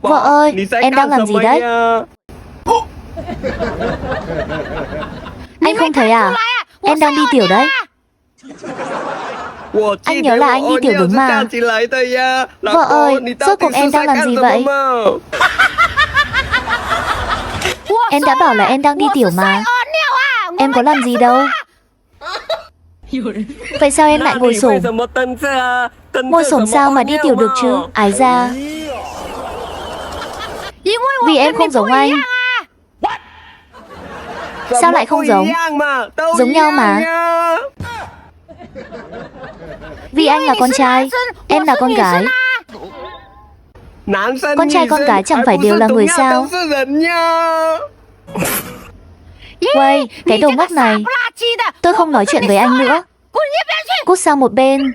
Vợ ơi, em đang làm gì đấy? Anh không thấy à? Em đang đi tiểu đấy. Anh nhớ là anh đi tiểu đúng mà. Vợ ơi, rốt cuộc em đang làm gì vậy? Em đã bảo là em đang đi tiểu mà. Em có làm gì đâu. Vậy sao em lại ngồi xổm? Ngồi xổm sao mà đi tiểu được chứ? Ái da. Vì em không giống anh. Sao lại không giống? Giống nhau mà. Vì anh là con trai, em là con gái. Con trai con gái chẳng phải đều là người sao? Uầy, cái đồ ngốc này. Tôi không nói chuyện với anh nữa. Cút sang một bên.